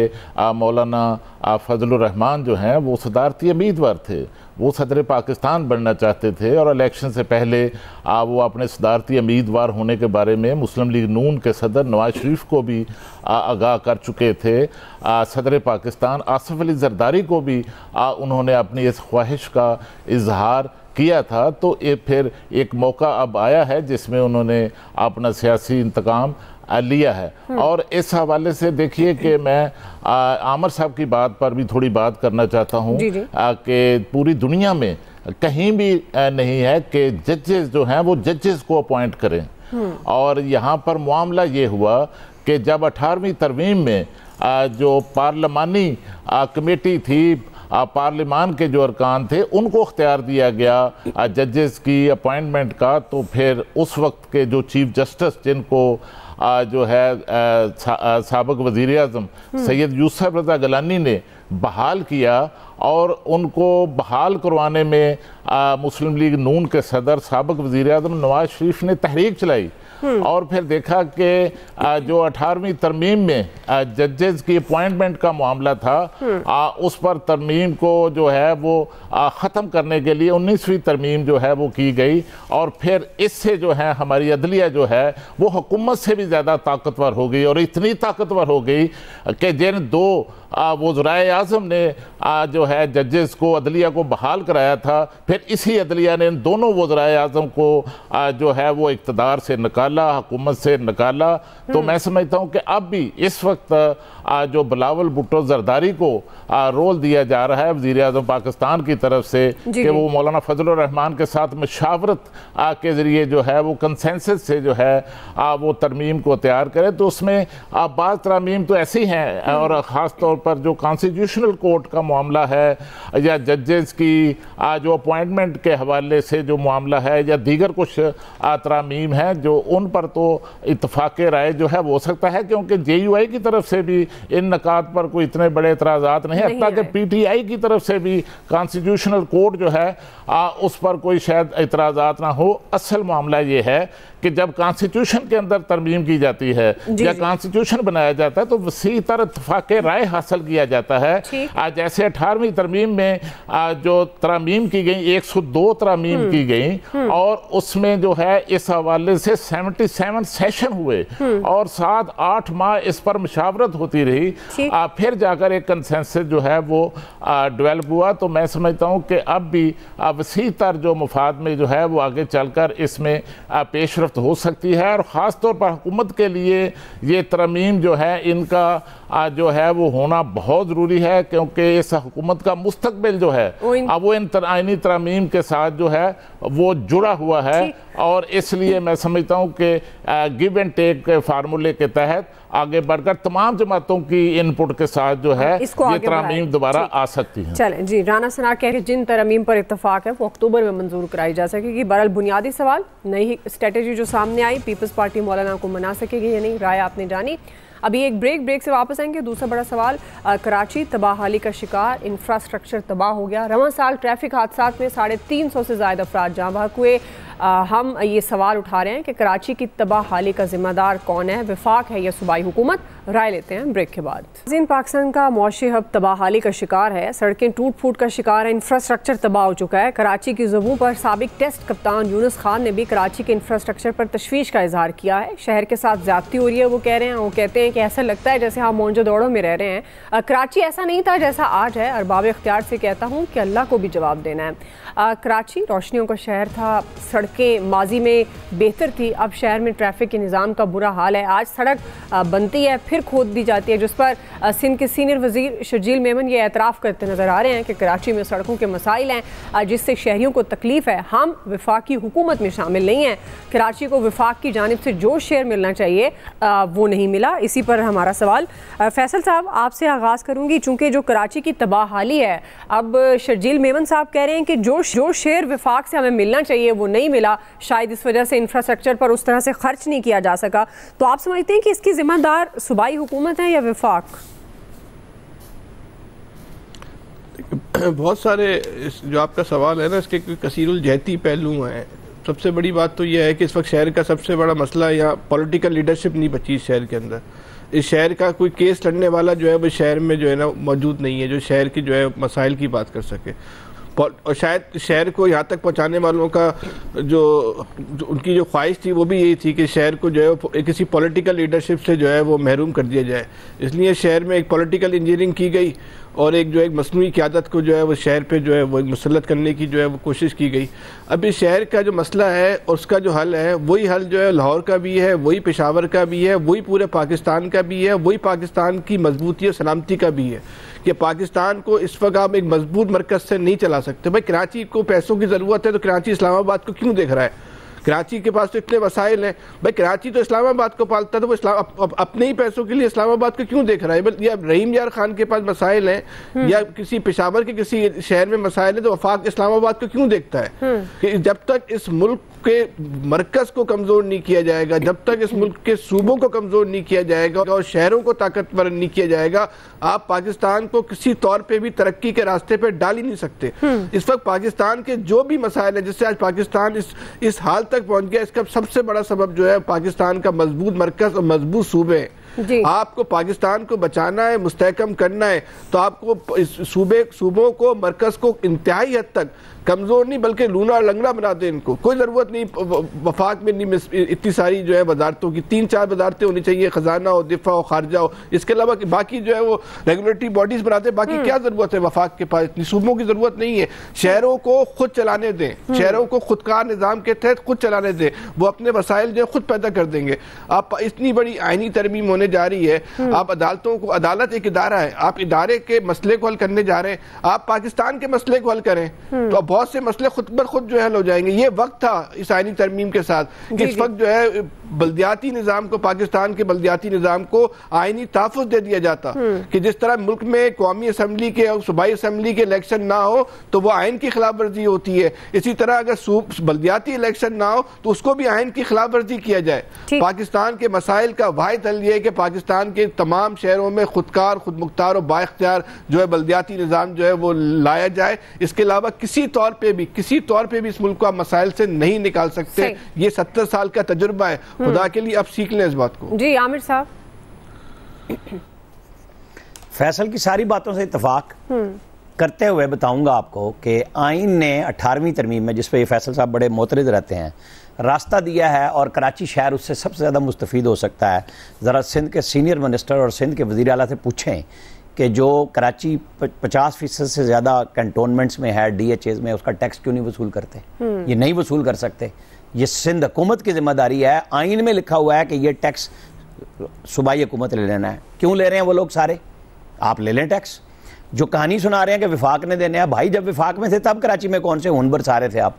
मौलाना फजलुर रहमान जो हैं वो सदारती उम्मीदवार थे, वो सदर पाकिस्तान बनना चाहते थे, और इलेक्शन से पहले वो अपने सदारती उम्मीदवार होने के बारे में मुस्लिम लीग नून के सदर नवाज शरीफ को भी आगाह कर चुके थे। सदर पाकिस्तान आसिफ अली जरदारी को भी उन्होंने अपनी इस ख्वाहिश का इजहार किया था। तो ये फिर एक मौका अब आया है जिसमें उन्होंने अपना सियासी इंतकाम लिया है। और इस हवाले से देखिए कि मैं आमर साहब की बात पर भी थोड़ी बात करना चाहता हूँ कि पूरी दुनिया में कहीं भी नहीं है कि जजेस जो हैं वो जजेस को अपॉइंट करें, और यहाँ पर मामला ये हुआ कि जब 18वीं तरमीम में जो पार्लिमानी कमेटी थी पार्लिमान के जो अरकान थे उनको अख्तियार दिया गया जजेस की अपॉइंटमेंट का, तो फिर उस वक्त के जो चीफ जस्टिस जिनको जो है साबिक वज़ीर आज़म सैयद यूसुफ रज़ा गिलानी ने बहाल किया, और उनको बहाल करवाने में मुस्लिम लीग नून के सदर साबिक वज़ीर आज़म नवाज शरीफ ने तहरीक चलाई। और फिर देखा कि जो 18वीं तरमीम में जजेस की अपॉइंटमेंट का मामला था, उस पर तरमीम को जो है वो ख़त्म करने के लिए 19वीं तरमीम जो है वो की गई, और फिर इससे जो है हमारी अदलिया जो है वो हुकूमत से भी ज़्यादा ताकतवर हो गई, और इतनी ताकतवर हो गई कि जिन दो वज़राए आज़म ने जो है जजेस को, अदलिया को बहाल कराया था, फिर इसी अदलिया ने इन दोनों वज़राए आज़म को जो है वो इक़्तिदार से निकाला, हुकूमत से निकाला। तो मैं समझता हूँ कि अब भी इस वक्त जो बिलावल भुट्टो जरदारी को रोल दिया जा रहा है वज़ीर आज़म पाकिस्तान की तरफ से कि वो मौलाना फजलुर रहमान के साथ मशावरत के ज़रिए जो है वो कंसेंसस से जो है वो तरमीम को तैयार करे, तो उसमें बाज़ तरमीम तो ऐसी हैं, और ख़ास तौर पर जो कॉन्स्टिट्यूशनल कोर्ट का मामला है या जजेस की जो अपॉइंटमेंट के हवाले से जो मामला है, या दीगर कुछ तरमीम हैं जो उन पर तो इत्तफाक़ राय जो है वो हो सकता है, क्योंकि JUI की तरफ से भी इन नकात पर कोई इतने बड़े एतराज़ात नहीं है, ताकि PTI की तरफ से भी कॉन्स्टिट्यूशनल कोर्ट जो है उस पर कोई शायद एतराज़ात ना हो। असल मामला ये है कि जब कॉन्स्टिट्यूशन के अंदर तरमीम की जाती है या कॉन्स्टिट्यूशन बनाया जाता है तो वसी तर इत्तफाक़ राय हासिल किया जाता है। जैसे 18वीं तरमीम में जो तरमीम की गई 102 तरमीम की गई, और उसमें जो है इस हवाले से 77 सेशन हुए और 7-8 माह इस पर मुशावरत होती रही, फिर जाकर एक कंसेंसस जो है वो डेवलप हुआ। तो मैं समझता हूँ कि अब भी वसी तर जो मफाद में जो है वो आगे चलकर इसमें पेशरफ्त हो सकती है, और ख़ास तौर पर हुकूमत के लिए ये तरमीम जो है इनका जो है वो होना बहुत ज़रूरी है, क्योंकि इस हुकूमत का मुस्तकबिल जो है अब वो इन आइनी तरमीम के साथ जो है वो जुड़ा हुआ है, और इसलिए मैं समझता हूँ कि गिव एंड टेक के फार्मूले के तहत आगे बढ़कर तमाम जमातों की इनपुट के साथ जो है ये तरमीम दोबारा आ सकती है। चलें जी, राना सनार कह रहे जिन तरमीम पर इत्तफाक है वो अक्टूबर में मंजूर कराई जा सकेगी। बहरहाल बुनियादी सवाल, नई स्ट्रेटेजी जो सामने आई, पीपल्स पार्टी मौलाना को मना सकेगी या नहीं, राय आपने जानी। अभी एक ब्रेक से वापस आएंगे। दूसरा बड़ा सवाल, कराची तबाहाली का शिकार, इंफ्रास्ट्रक्चर तबाह हो गया। रवां साल ट्रैफिक हादसा में 350 से ज़्यादा अफराद जाँ बहक हुए। हम ये सवाल उठा रहे हैं कि कराची की तबाहाली का जिम्मेदार कौन है, वफाक है या सूबाई हुकूमत? राय लेते हैं ब्रेक के बाद। पाकिस्तान का मौशी हब तबाहाली का शिकार है, सड़कें टूट फूट का शिकार है, इंफ्रास्ट्रक्चर तबाह हो चुका है। कराची की ज़बों पर साबिक टेस्ट कप्तान यूनुस खान ने भी कराची के इंफ्रास्ट्रक्चर पर तशवीश का इजहार किया है। शहर के साथ ज्यादती हो रही है, वो कह रहे हैं। वो कहते हैं कि ऐसा लगता है जैसे हम मौजो दौड़ों में रह रहे हैं। कराची ऐसा नहीं था जैसा आज है। अरबाब इख्तियार से कहता हूँ कि अल्लाह को भी जवाब देना है। कराची रोशनियों का शहर था, सड़कें माजी में बेहतर थी, अब शहर में ट्रैफिक के निज़ाम का बुरा हाल है। आज सड़क बनती है फिर खोद दी जाती है, जिस पर सिंध के सीनियर वज़ीर शर्जील मेमन ये एतराफ़ करते नज़र आ रहे हैं कि कराची में सड़कों के मसाइल हैं जिससे शहरियों को तकलीफ़ है। हम वफाकी हुकूमत में शामिल नहीं हैं। कराची को वफाक की जानिब से जो शेयर मिलना चाहिए वो नहीं मिला। इसी पर हमारा सवाल, फैसल साहब आपसे आगाज़ करूँगी। चूँकि जो कराची की तबाहाली है, अब शर्जील मेमन साहब कह रहे हैं कि जो शेयर वफाक से हमें मिलना चाहिए वो नहीं मिला, शायद इस वजह से इंफ्रास्ट्रक्चर पर उस तरह से खर्च नहीं किया जा सका। तो आप समझते हैं कि इसकी जिम्मेदार सूबाई हुकूमत है या वफाक? बहुत सारे जो आपका सवाल है ना, इसके कसीरुल जहती पहलू हैं। सबसे बड़ी बात तो यह है कि इस वक्त शहर का सबसे बड़ा मसला यहाँ पॉलिटिकल लीडरशिप नहीं बची इस शहर के अंदर। इस शहर का कोई केस लड़ने वाला जो है वो शहर में जो है ना मौजूद नहीं है, जो शहर की जो है मसाइल की बात कर सके। और शायद शहर को यहाँ तक पहुँचाने वालों का जो उनकी जो ख्वाहिश थी वो भी यही थी कि शहर को जो है किसी पॉलिटिकल लीडरशिप से जो है वो महरूम कर दिया जाए। इसलिए शहर में एक पॉलिटिकल इंजीनियरिंग की गई और एक जो है मसनूई क़यादत को जो है वो शहर पे जो है वो मुसल्लत करने की जो है वो कोशिश की गई। अब इस शहर का जो मसला है और उसका जो हल है, वही हल जो है लाहौर का भी है, वही पेशावर का भी है, वही पूरे पाकिस्तान का भी है, वही पाकिस्तान की मजबूती और सलामती का भी है कि पाकिस्तान को इस वक्त आप एक मजबूत मरकज़ से नहीं चला सकते। भाई कराची को पैसों की ज़रूरत है तो कराची इस्लामाबाद को क्यों देख रहा है? कराची के पास तो इतने वसाइल हैं। भाई कराची तो इस्लामाबाद को पालता था, वो अपने ही पैसों के लिए इस्लामाबाद को क्यों देख रहा है? या रहीम यार खान के पास मसाइल हैं या किसी पेशावर के किसी शहर में मसाइल है तो वफाक इस्लामाबाद को क्यों देखता है? कि जब तक इस मुल्क के मरकज को कमजोर नहीं किया जाएगा, जब तक इस मुल्क के सूबों को कमजोर नहीं किया जाएगा और शहरों को ताकतवर नहीं किया जाएगा, आप पाकिस्तान को किसी तौर पे भी तरक्की के रास्ते पे डाल ही नहीं सकते। इस वक्त पाकिस्तान के जो भी मसाइल है जिससे आज पाकिस्तान इस हाल तक पहुंच गया, इसका सबसे बड़ा सबब जो है पाकिस्तान का मजबूत मरकज और मजबूत सूबे हैं। आपको पाकिस्तान को बचाना है, मुस्तहकम करना है, तो आपको इस सूबों को मरकज को इंतहाई हद तक कमजोर नहीं बल्कि लूना और लंगड़ा बना दे। इनको कोई जरूरत नहीं वफाक में नहीं इतनी सारी जो है वजारतों की, 3-4 वजारतें होनी चाहिए, खजाना हो, दिफा हो, खारजा हो, इसके अलावा बाकी जो है वो रेगुलेटरी बॉडीज बनाते। बाकी क्या जरूरत है वफाक के पास? इतनी सूबों की जरूरत नहीं है। शहरों को खुद चलाने दें, शहरों को खुदकार निजाम के तहत खुद चलाने दें, वो अपने वसाइल जो है खुद पैदा कर देंगे। आप इतनी बड़ी आईनी तरमीम होने जा रही है, आप अदालतों को, अदालत एक इदारा है, आप इदारे के मसले को हल करने जा रहे हैं, आप पाकिस्तान के मसले को हल करें तो बहुत से मसले खुद बर खुद जो है हल हो जाएंगे। ये वक्त था इस आईनी तरमीम के साथ कि इस वक्त जो है बल्दियाती निजाम को, पाकिस्तान के बल्दियाती निजाम को आईनी तहफ़्फ़ुज़ दे दिया जाता कि जिस तरह मुल्क में कौमी असम्बली के और सूबाई असम्बली के इलेक्शन ना हो तो वो आइन की खिलाफ वर्जी होती है, इसी तरह अगर बल्दियाती इलेक्शन ना हो तो उसको भी आइन की खिलाफ वर्जी किया जाए। पाकिस्तान के मसाइल का वाहिद हल ये है कि पाकिस्तान के तमाम शहरों में खुदकार, खुद मुख्तार और बाइख्तियार जो है बल्दियाती निजाम जो है वो लाया जाए। इसके अलावा किसी तौर पे भी इस मुल्क को आप मसाइल से नहीं निकाल सकते। ये 70 साल का तजुर्बा है, खुदा के लिए अब सीख लें इस बात को। जी आमिर साहब। फैसल की सारी बातों से इत्तेफाक करते हुए बताऊंगा आपको कि आइन ने 18वीं तरमीम में, जिस पे ये फैसल साहब बड़े मोतरद रहते हैं, रास्ता दिया है और कराची शहर उससे सबसे ज़्यादा मुस्तफ़ीद हो सकता है। ज़रा सिंध के सीनियर मिनिस्टर और सिंध के वज़ीर आला से पूछें कि जो कराची 50% से ज़्यादा कैंटोनमेंट्स में है, DHAs में, उसका टैक्स क्यों नहीं वसूल करते? ये नहीं वसूल कर सकते, ये सिंध हुकूमत की जिम्मेदारी है। आइन में लिखा हुआ है कि ये टैक्स सूबाई हुकूमत ले लेना है। क्यों ले रहे हैं वो लोग सारे? आप ले लें टैक्स। जो कहानी सुना रहे हैं कि विफाक ने देने हैं, भाई जब विफाक में थे तब कराची में कौन से हुन बरसा रहे थे आप?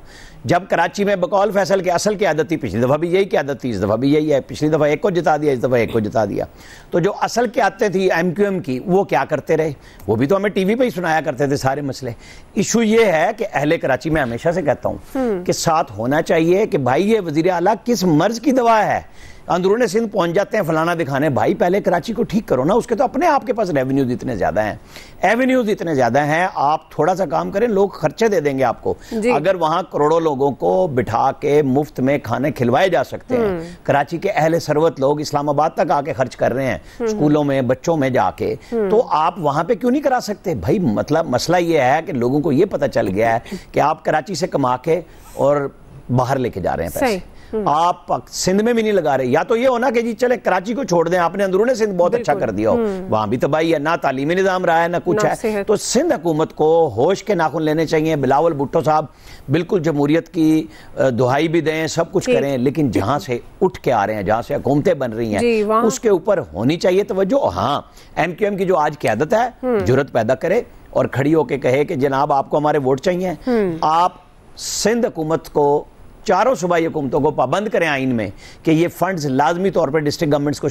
जब कराची में बकौल फैसल के असल की आदत थी, पिछली दफ़ा भी यही की आदत थी, इस दफ़ा भी यही है, पिछली दफ़ा एक को जिता दिया, इस दफ़ा एक को जिता दिया। तो जो असल की आदतें थी MQM की, वो क्या करते रहे? वो भी तो हमें TV पे ही सुनाया करते थे सारे मसले। इशू ये है कि अहले कराची में हमेशा से कहता हूँ कि साथ होना चाहिए कि भाई ये वज़ीर आला किस मर्ज की दवा है। अंदरूनी सिंध पहुंच जाते हैं फलाना दिखाने, भाई पहले कराची को ठीक करो ना। उसके तो अपने आपके पास रेवेन्यूज इतने ज्यादा हैं, एवेन्यूज इतने ज्यादा हैं, आप थोड़ा सा काम करें, लोग खर्चे दे देंगे आपको। अगर वहां करोड़ों लोगों को बिठा के मुफ्त में खाने खिलवाए जा सकते हैं, कराची के अहले सरवत लोग इस्लामाबाद तक आके खर्च कर रहे हैं स्कूलों में, बच्चों में जाके, तो आप वहां पे क्यों नहीं करा सकते? भाई मतलब मसला ये है कि लोगों को ये पता चल गया है कि आप कराची से कमा के और बाहर लेके जा रहे हैं पैसे, आप सिंध में भी नहीं लगा रहे। या तो ये होना कि जी चले कराची को छोड़ दें, आपने अंदरूनी सिंध बहुत अच्छा कर दिया हो, वहां भी तबाही है, ना तालीमी निजाम रहा है ना कुछ है। तो सिंध हुकूमत को होश के नाखून लेने चाहिए। बिलावल भुट्टो साहब बिल्कुल जमहूरियत की दुहाई भी दें, सब कुछ करें, लेकिन जहां से उठ के आ रहे हैं, जहां से हुकूमतें बन रही हैं, उसके ऊपर होनी चाहिए तवज्जो। हाँ, MQM की जो आज क़यादत है जुर्रत पैदा करे और खड़ी होकर कहे कि जनाब आपको हमारे वोट चाहिए। आप सिंध हुकूमत को, चारों सूबाई हुकूमतों को पाबंद करें आइन में कि ये फंड्स लाजमी तौर पर डिस्ट्रिक्ट गवर्नमेंट्स को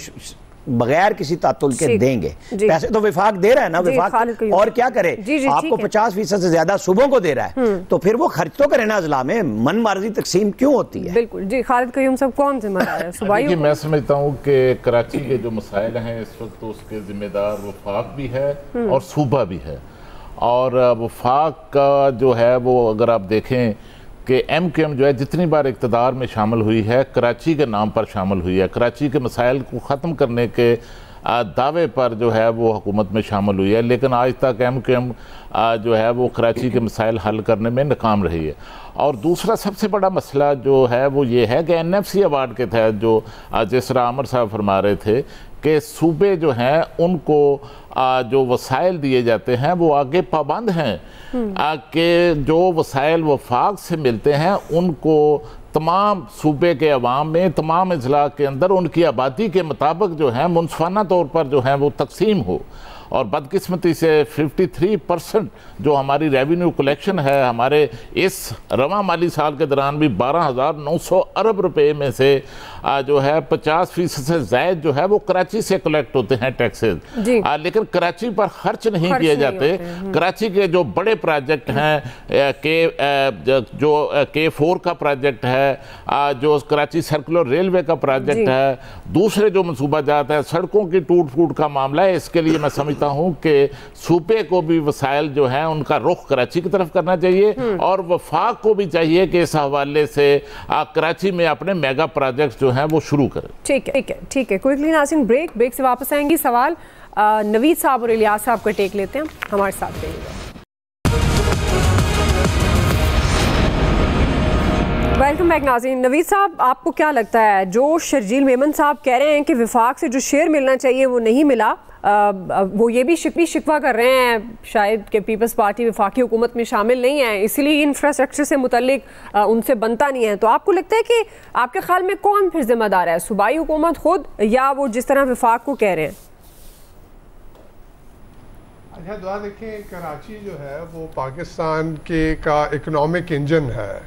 बगैर किसी तातुल के देंगे। पैसे तो विफाक दे रहा है ना, विफाक और क्या करे? आपको 50% से ज्यादा सूबों को दे रहा है, तो फिर वो खर्च तो करे ना अजला में, मन मर्जी तकसीम क्यों होती है? बिल्कुल जी। खालिद कयूम सब कौन जिम्मेदार है? सूबाई? मैं समझता हूँ कि कराची के जो मसाइल हैं इस वक्त, तो उसके जिम्मेदार वफाक भी है और सूबा भी है। और वफाक का जो है वो अगर आप देखें कि MQM जो है जितनी बार इक़्तिदार में शामिल हुई है, कराची के नाम पर शामिल हुई है, कराची के मसाइल को ख़त्म करने के दावे पर जो है वो हुकूमत में शामिल हुई है, लेकिन आज तक MQM जो है वो कराची के मसाइल हल करने में नाकाम रही है। और दूसरा सबसे बड़ा मसला जो है वो ये है कि NFC अवार्ड के तहत जो जिस तरह आमिर साहब फरमा रहे थे कि सूबे जो हैं उनको जो वसाइल दिए जाते हैं वो आगे पाबंद हैं कि जो वसाइल वफाक से मिलते हैं उनको तमाम सूबे के अवाम में, तमाम अजला के अंदर उनकी आबादी के मुताबिक जो है मुनसफाना तौर पर जो है वो तकसीम हो। और बदकिस्मती से 53% जो हमारी रेवेन्यू कलेक्शन है हमारे इस रवा माली साल के दौरान भी 12,900 अरब रुपए में से जो है 50% से ज़ायद जो है वो कराची से कलेक्ट होते हैं टैक्सेस, लेकिन कराची पर खर्च नहीं किए जाते। कराची के जो बड़े प्रोजेक्ट हैं जो K4 का प्रोजेक्ट है, जो कराची सर्कुलर रेलवे का प्रोजेक्ट है, दूसरे जो मनसूबा जात है, सड़कों की टूट फूट का मामला है, इसके लिए मैं समझता हूँ कि सूबे को भी वसाइल जो है उनका रुख कराची की तरफ करना चाहिए और वफाक को भी चाहिए कि इस हवाले से कराची में अपने मेगा प्रोजेक्ट जो हैं वो शुरू करें। ठीक है क्विकली नाज़रीन, ब्रेक से वापस आएंगी। सवाल नवीद साहब और इलियास साहब का टेक लेते हैं, हमारे साथ रहिएगा। वेलकम बैक नाज़रीन। नवीद साहब, आपको क्या लगता है जो शर्जील मेमन साहब कह रहे हैं कि विफाक से जो शेयर मिलना चाहिए वो नहीं मिला, वो ये भी शिकवा कर रहे हैं शायद कि पीपल्स पार्टी वफाकी हुकूमत में शामिल नहीं है, इसलिए इंफ्रास्ट्रक्चर से मुतल्लिक उनसे बनता नहीं है, तो आपको लगता है कि आपके ख्याल में कौन फिर जिम्मेदार है, सूबाई हुकूमत खुद या वो जिस तरह वफाक को कह रहे हैं? अच्छा दुआ, देखिए कराची जो है वो पाकिस्तान के का इकोनॉमिक इंजन है,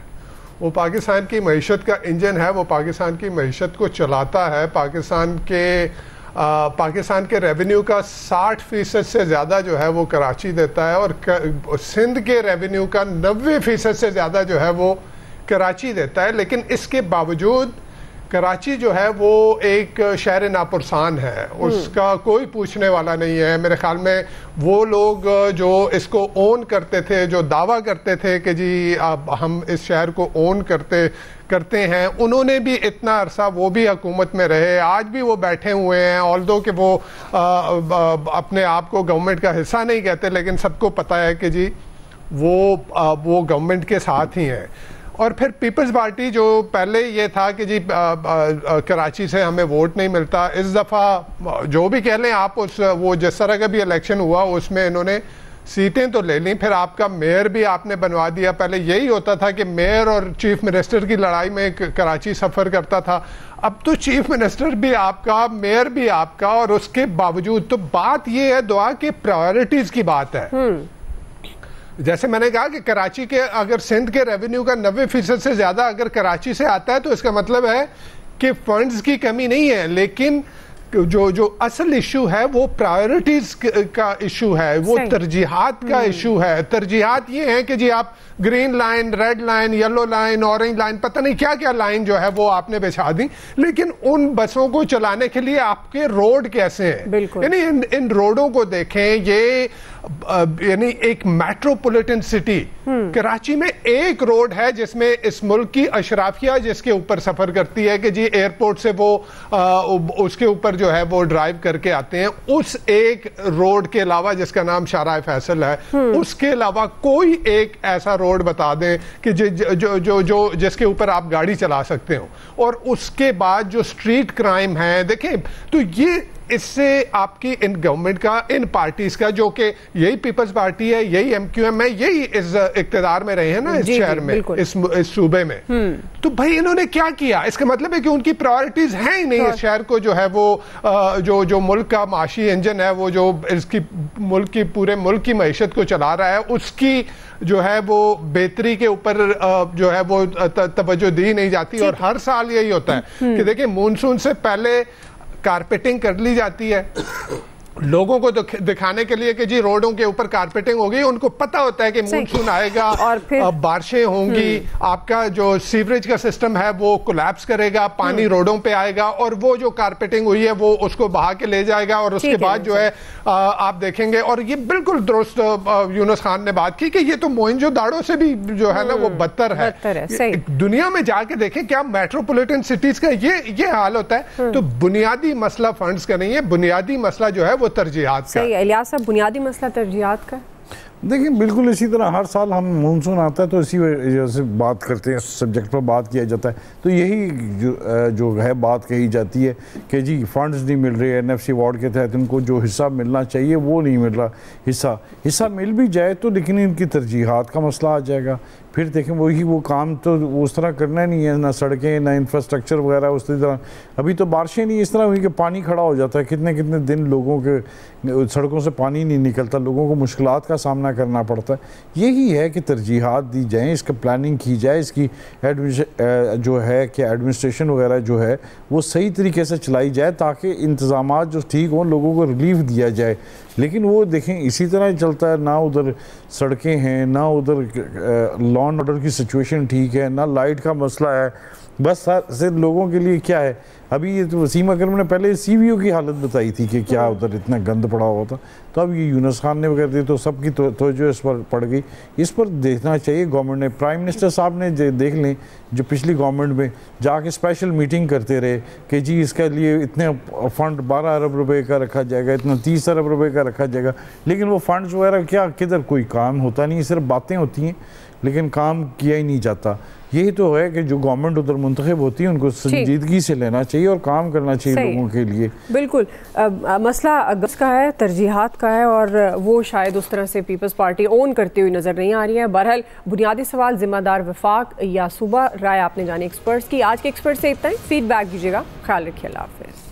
वो पाकिस्तान की मईशत का इंजन है, वो पाकिस्तान की मईशत को चलाता है। पाकिस्तान के रेवेन्यू का 60% से ज़्यादा जो है वो कराची देता है और सिंध के रेवेन्यू का 90% से ज़्यादा जो है वो कराची देता है। लेकिन इसके बावजूद कराची जो है वो एक शहर नापुरसान है, उसका कोई पूछने वाला नहीं है। मेरे ख्याल में वो लोग जो इसको ओन करते थे, जो दावा करते थे कि जी हम इस शहर को ओन करते हैं, उन्होंने भी इतना अरसा वो भी हुकूमत में रहे, आज भी वो बैठे हुए हैं। ऑल्दो कि वो अपने आप को गवर्नमेंट का हिस्सा नहीं कहते, लेकिन सबको पता है कि जी वो गवर्नमेंट के साथ ही हैं। और फिर पीपल्स पार्टी जो पहले ये था कि जी कराची से हमें वोट नहीं मिलता, इस दफ़ा जो भी कह लें आप, वो जिस तरह का भी इलेक्शन हुआ उसमें इन्होंने सीटें तो ले ली, फिर आपका मेयर भी आपने बनवा दिया। पहले यही होता था कि मेयर और चीफ मिनिस्टर की लड़ाई में कराची सफ़र करता था, अब तो चीफ मिनिस्टर भी आपका, मेयर भी आपका, और उसके बावजूद तो बात ये है दुआ कि प्रायोरिटीज़ की बात है। जैसे मैंने कहा कि कराची के अगर सिंध के रेवेन्यू का 90% से ज़्यादा अगर कराची से आता है तो इसका मतलब है कि फंड्स की कमी नहीं है, लेकिन जो असल इशू है वो प्रायोरिटीज का इशू है, वो तरजीहात का इशू है। तरजीहात ये है कि जी आप green line, red line, yellow line, orange line, पता नहीं क्या क्या लाइन जो है वो आपने बिछा दी, लेकिन उन बसों को चलाने के लिए आपके रोड कैसे हैं? यानी इन रोडों को देखें, ये यानी एक मेट्रोपॉलिटन सिटी कराची में एक रोड है जिसमें इस मुल्क की अशराफिया जिसके ऊपर सफर करती है कि जी एयरपोर्ट से वो उसके ऊपर जो है वो ड्राइव करके आते हैं, उस एक रोड के अलावा जिसका नाम शाहराह फैसल है, उसके अलावा कोई एक ऐसा रोड बता दें कि जो जिसके ऊपर आप गाड़ी चला सकते हो। और उसके बाद जो स्ट्रीट क्राइम है देखें, तो ये इससे आपकी इन गवर्नमेंट का, इन पार्टीज का, जो कि यही पीपल्स पार्टी है, यही एमक्यूएम है, यही इस इक्तिदार में रहे हैं ना इस शहर में, इस सूबे में, तो भाई इन्होंने क्या किया? इसका मतलब है कि उनकी प्रायोरिटीज हैं ही नहीं इस शहर को जो है वो जो मुल्क का माशी इंजन है, वो जो इसकी पूरे मुल्क की मईशत को चला रहा है, उसकी जो है वो बेहतरी के ऊपर जो है वो तवज्जो दी नहीं जाती। और हर साल यही होता है कि देखिए मानसून से पहले कारपेटिंग कर ली जाती है लोगों को दिखाने के लिए कि जी रोडों के ऊपर कारपेटिंग होगी, उनको पता होता है कि मानसून आएगा और फिर बारिशें होंगी, आपका जो सीवरेज का सिस्टम है वो कोलैप्स करेगा, पानी रोडों पे आएगा और वो जो कारपेटिंग हुई है वो उसको बहा के ले जाएगा और उसके बाद जो है आप देखेंगे। और ये बिल्कुल दुरुस्त यूनुस खान ने बात की कि ये तो मोहनजोदाड़ो से भी जो है ना वो बदतर है। दुनिया में जाके देखें क्या मेट्रोपॉलिटन सिटीज का ये हाल होता है। तो बुनियादी मसला फंड्स का नहीं है, बुनियादी मसला जो है वो तरजीहात का। सही है इलियास साहब, बुनियादी मसला तरजीहात का। देखिए बिल्कुल इसी तरह हर साल हम मानसून आता है तो इसी वजह से बात करते हैं, सब्जेक्ट पर बात किया जाता है, तो यही जो है बात कही जाती है कि जी फंड्स नहीं मिल रहे, NFC अवार्ड के तहत इनको जो हिस्सा मिलना चाहिए वो नहीं मिल रहा। हिस्सा मिल भी जाए तो लेकिन इनकी तरजीहात का मसला आ जाएगा। फिर देखें वो काम तो उस तरह करना नहीं है, ना सड़कें ना इंफ्रास्ट्रक्चर वगैरह उस तरह। अभी तो बारिशें नहीं इस तरह हुई कि पानी खड़ा हो जाता है, कितने कितने दिन लोगों के सड़कों से पानी नहीं निकलता, लोगों को मुश्किलात का सामना करना पड़ता है। यही है कि तरजीहात दी जाएँ, इसका प्लानिंग की जाए, इसकी जो है कि एडमिनिस्ट्रेशन वगैरह जो है वो सही तरीके से चलाई जाए ताकि इंतज़ामात जो ठीक हों, लोगों को रिलीफ दिया जाए। लेकिन वो देखें इसी तरह ही चलता है, ना उधर सड़कें हैं, ना उधर लॉ एंड ऑर्डर की सिचुएशन ठीक है, ना लाइट का मसला है। बस सिर्फ लोगों के लिए क्या है, अभी ये तो वसीम अकरम ने पहले CVO की हालत बताई थी कि क्या उधर इतना गंद पड़ा हुआ था, तो अब ये यूनुस खान ने वगैरह दी तो सबकी तवज्जो इस पर पड़ गई। इस पर देखना चाहिए गवर्नमेंट ने, प्राइम मिनिस्टर साहब ने देख लें जो पिछली गवर्नमेंट में जाके स्पेशल मीटिंग करते रहे कि जी इसके लिए इतने फ़ंड 12 अरब रुपए का रखा जाएगा, इतना 30 अरब रुपए का रखा जाएगा, लेकिन वो फंड्स वगैरह क्या किधर कोई काम होता नहीं, सिर्फ बातें होती हैं लेकिन काम किया ही नहीं जाता। यही तो है कि जो गवर्नमेंट उधर मुंतखब होती है उनको संजीदगी से लेना चाहिए और काम करना चाहिए लोगों के लिए। बिल्कुल मसला अगस्त का है, तरजीहात का है, और वो शायद उस तरह से पीपल्स पार्टी ओन करती हुई नज़र नहीं आ रही है। बहरहाल बुनियादी सवाल जिम्मेदार वफाक या सूबा, राय आपने जानी एक्सपर्ट्स की। आज के एक्सपर्ट से इतना ही, फीडबैक दीजिएगा। ख्याल रखिए, अल्लाह हाफ़िज़।